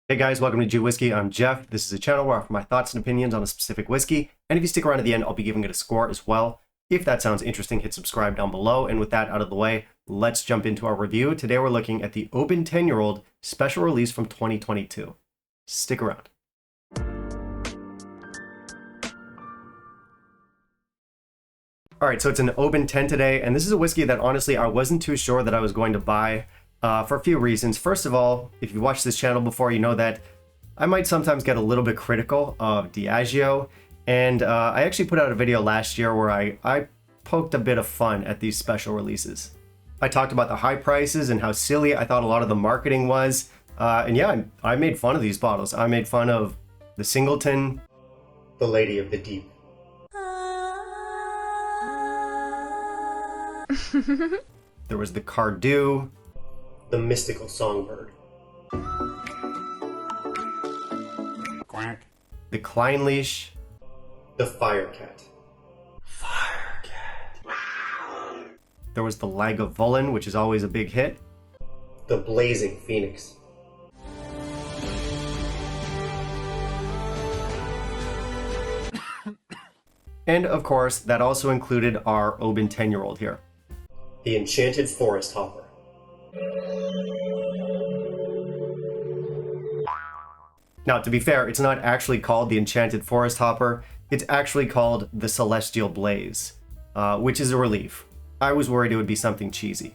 Hey guys, welcome to Whiskey. I'm Jeff. This is a channel where I offer my thoughts and opinions on a specific whiskey, and if you stick around to the end, I'll be giving it a score as well. If that sounds interesting, hit subscribe down below, and with that out of the way, let's jump into our review. Today we're looking at the Oban 10-year-old special release from 2022. Stick around. Alright, so it's an Oban 10 today, and this is a whiskey that honestly I wasn't too sure that I was going to buy. For a few reasons. First of all, if you've watched this channel before, you know that I might sometimes get a little bit critical of Diageo, and I actually put out a video last year where I poked a bit of fun at these special releases. I talked about the high prices and how silly I thought a lot of the marketing was, and yeah, I made fun of these bottles. I made fun of the Singleton, the Lady of the Deep. There was the Cardew, the Mystical Songbird. Quack. The Kleinleash. The Firecat. There was the Lagavulin, which is always a big hit. The Blazing Phoenix. And of course, that also included our Oban 10-year-old here. The Enchanted Forest Hopper. Now, to be fair, it's not actually called the Enchanted Forest Hopper. It's actually called the Celestial Blaze, which is a relief. I was worried it would be something cheesy.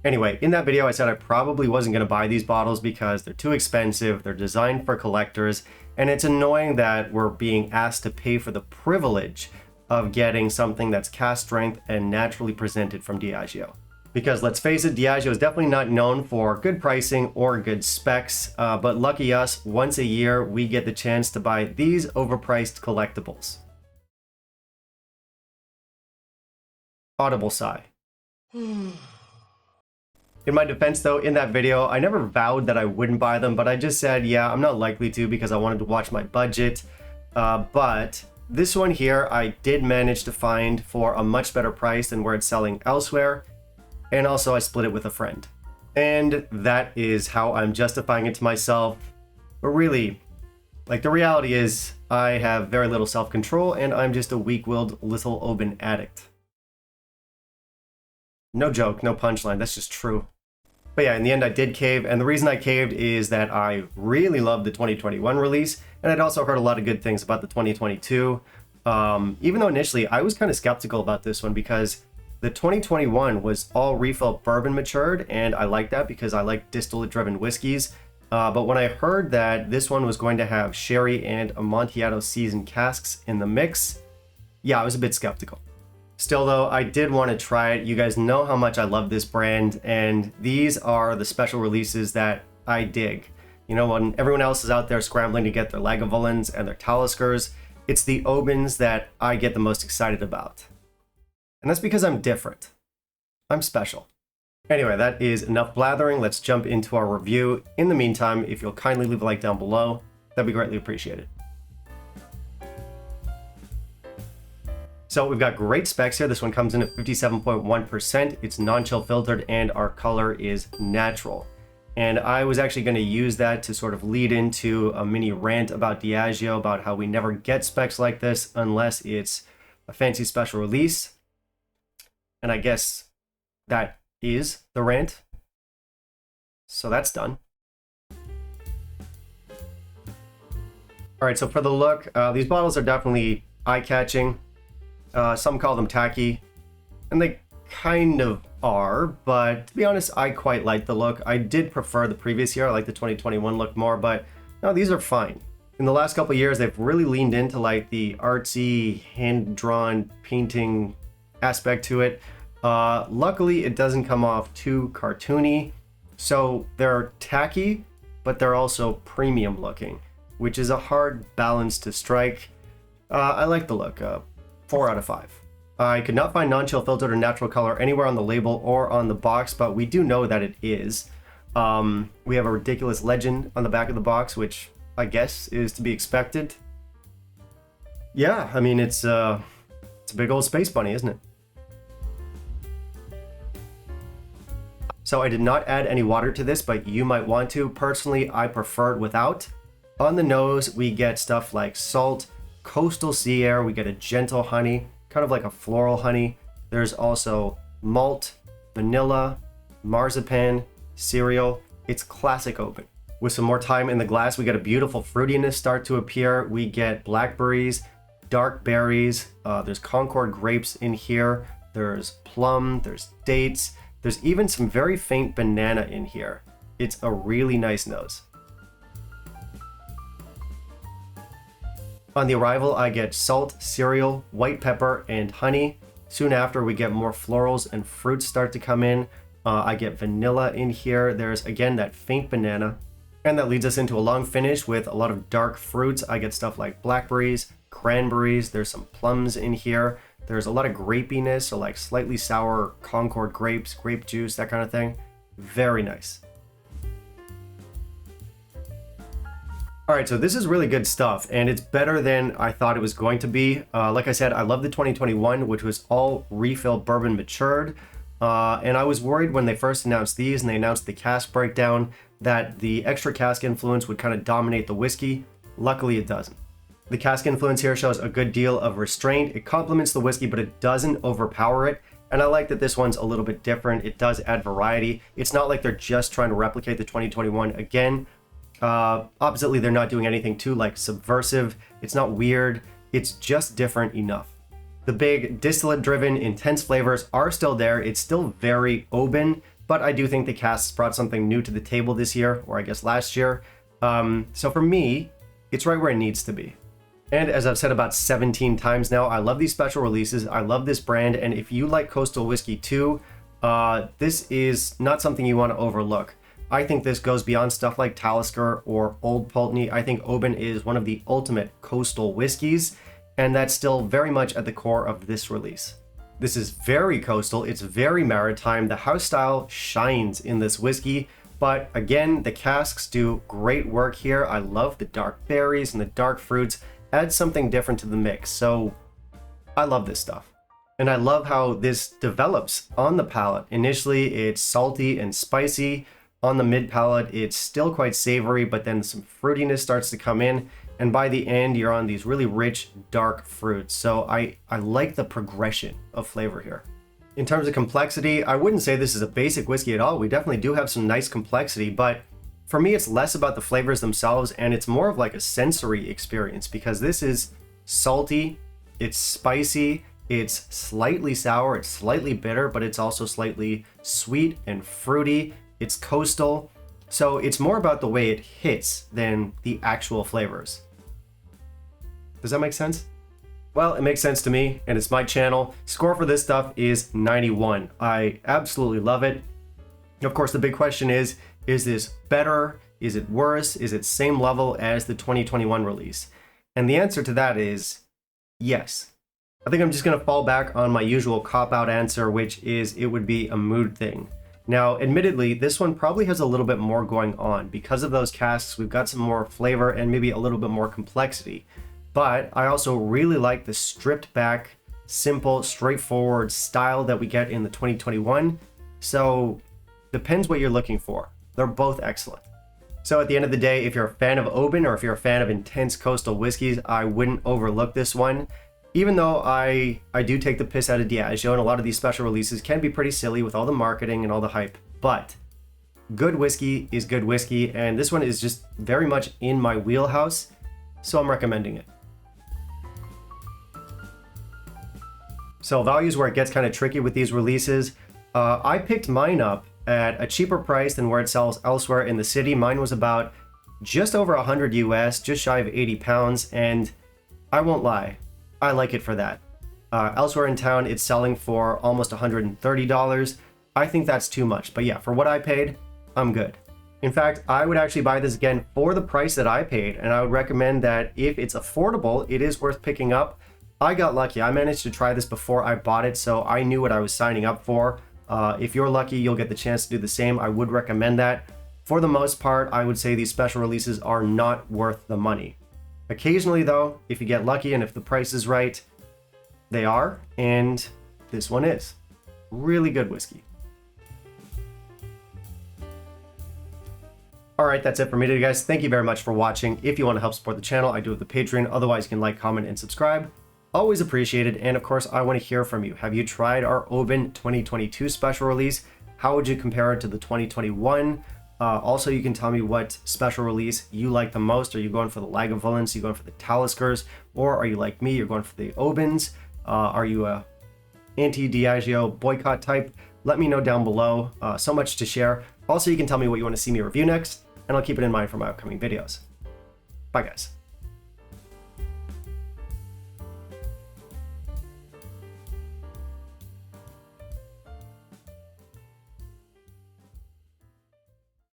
Anyway, in that video, I said I probably wasn't going to buy these bottles because they're too expensive, they're designed for collectors, and it's annoying that we're being asked to pay for the privilege of getting something that's cask strength and naturally presented from Diageo. Because let's face it, Diageo is definitely not known for good pricing or good specs, but lucky us, once a year we get the chance to buy these overpriced collectibles. Audible sigh. In my defense though, in that video, I never vowed that I wouldn't buy them, but I just said, yeah, I'm not likely to because I wanted to watch my budget. But this one here, I did manage to find for a much better price than where it's selling elsewhere. And also I split it with a friend. And that is how I'm justifying it to myself. But really, like, the reality is I have very little self-control and I'm just a weak-willed little Oban addict. No joke, no punchline, that's just true. But yeah, in the end I did cave, and the reason I caved is that I really loved the 2021 release, and I'd also heard a lot of good things about the 2022. Even though initially I was kind of skeptical about this one because the 2021 was all refill bourbon matured, and I like that because I like distillate-driven whiskeys. But when I heard that this one was going to have sherry and Amontillado seasoned casks in the mix, yeah, I was a bit skeptical. Still though, I did want to try it. You guys know how much I love this brand, and these are the special releases that I dig. You know, when everyone else is out there scrambling to get their Lagavulins and their Taliskers, it's the Obans that I get the most excited about. And that's because I'm different. I'm special. Anyway, that is enough blathering. Let's jump into our review. In the meantime, if you'll kindly leave a like down below, that'd be greatly appreciated. So we've got great specs here. This one comes in at 57.1%. It's non-chill filtered and our color is natural. And I was actually going to use that to sort of lead into a mini rant about Diageo, about how we never get specs like this unless it's a fancy special release. And I guess that is the rant. So that's done. All right, so for the look, these bottles are definitely eye-catching. Some call them tacky, and they kind of are, but to be honest, I quite like the look. I did prefer the previous year. I like the 2021 look more, but no, these are fine. In the last couple of years, they've really leaned into like the artsy, hand-drawn painting aspect to it. Luckily, it doesn't come off too cartoony, so they're tacky, but they're also premium looking, which is a hard balance to strike. I like the look. 4 out of 5. I could not find non-chill filtered or natural color anywhere on the label or on the box, but we do know that it is. We have a ridiculous legend on the back of the box, which I guess is to be expected. Yeah, I mean, it's a big old space bunny, isn't it? So I did not add any water to this, but you might want to. Personally, I prefer it without. On the nose, we get stuff like salt, coastal sea air, we get a gentle honey, kind of like a floral honey. There's also malt, vanilla, marzipan, cereal. It's classic Oban. With some more time in the glass, we get a beautiful fruitiness start to appear. We get blackberries, dark berries, there's Concord grapes in here, there's plum, there's dates, there's even some very faint banana in here. It's a really nice nose. On the arrival, I get salt, cereal, white pepper, and honey. Soon after, we get more florals and fruits start to come in. I get vanilla in here. There's, again, that faint banana. And that leads us into a long finish with a lot of dark fruits. I get stuff like blackberries, cranberries. There's some plums in here. There's a lot of grapiness, so like slightly sour Concord grapes, grape juice, that kind of thing. Very nice. All right, so this is really good stuff, and it's better than I thought it was going to be. Like I said, I love the 2021, which was all refill bourbon matured. And I was worried when they first announced these and they announced the cask breakdown that the extra cask influence would kind of dominate the whiskey. Luckily, it doesn't. The cask influence here shows a good deal of restraint. It complements the whiskey, but it doesn't overpower it. And I like that this one's a little bit different. It does add variety. It's not like they're just trying to replicate the 2021 again. Oppositely, they're not doing anything too like subversive. It's not weird. It's just different enough. The big distillate-driven, intense flavors are still there. It's still very Oban, but I do think the casks brought something new to the table this year, or I guess last year. So for me, it's right where it needs to be. And as I've said about 17 times now, I love these special releases. I love this brand, and if you like coastal whiskey too, this is not something you want to overlook. I think this goes beyond stuff like Talisker or Old Pulteney. I think Oban is one of the ultimate coastal whiskeys, and that's still very much at the core of this release. This is very coastal, it's very maritime. The house style shines in this whiskey, but again, the casks do great work here. I love the dark berries and the dark fruits. Add something different to the mix, so I love this stuff. And I love how this develops on the palate. Initially, it's salty and spicy. On the mid palate, it's still quite savory, but then some fruitiness starts to come in. And by the end, you're on these really rich, dark fruits. So I like the progression of flavor here. In terms of complexity, I wouldn't say this is a basic whiskey at all. We definitely do have some nice complexity, but for me, it's less about the flavors themselves, and it's more of like a sensory experience, because this is salty, it's spicy, it's slightly sour, it's slightly bitter, but it's also slightly sweet and fruity. It's coastal, so it's more about the way it hits than the actual flavors. Does that make sense? Well, it makes sense to me, and it's my channel. Score for this stuff is 91. I absolutely love it. Of course, the big question is this better? Is it worse? Is it same level as the 2021 release? And the answer to that is yes. I think I'm just gonna fall back on my usual cop-out answer, which is it would be a mood thing. Now, admittedly, this one probably has a little bit more going on. Because of those casks, we've got some more flavor and maybe a little bit more complexity. But I also really like the stripped back, simple, straightforward style that we get in the 2021. So, depends what you're looking for. They're both excellent. So at the end of the day, if you're a fan of Oban or if you're a fan of intense coastal whiskeys, I wouldn't overlook this one. Even though I do take the piss out of Diageo, and a lot of these special releases can be pretty silly with all the marketing and all the hype, but good whiskey is good whiskey, and this one is just very much in my wheelhouse, so I'm recommending it. So value is where it gets kind of tricky with these releases. I picked mine up at a cheaper price than where it sells elsewhere in the city. Mine was about just over 100 US, just shy of 80 pounds, and I won't lie, I like it for that. Elsewhere in town, it's selling for almost $130. I think that's too much, but yeah, for what I paid, I'm good. In fact, I would actually buy this again for the price that I paid, and I would recommend that if it's affordable, it is worth picking up. I got lucky. I managed to try this before I bought it, so I knew what I was signing up for. If you're lucky, you'll get the chance to do the same. I would recommend that. For the most part, I would say these special releases are not worth the money. Occasionally though, if you get lucky and if the price is right, they are, and this one is. Really good whiskey. All right, that's it for me today, guys. Thank you very much for watching. If you want to help support the channel, I do have the Patreon. Otherwise, you can like, comment, and subscribe. Always appreciated. And of course, I want to hear from you. Have you tried our Oban 2022 special release? How would you compare it to the 2021? Also, you can tell me what special release you like the most. Are you going for the Lagavulins? Are you going for the Taliskers? Or are you like me? You're going for the Obans? Are you a anti-Diageo boycott type? Let me know down below. So much to share. Also, you can tell me what you want to see me review next, and I'll keep it in mind for my upcoming videos. Bye, guys.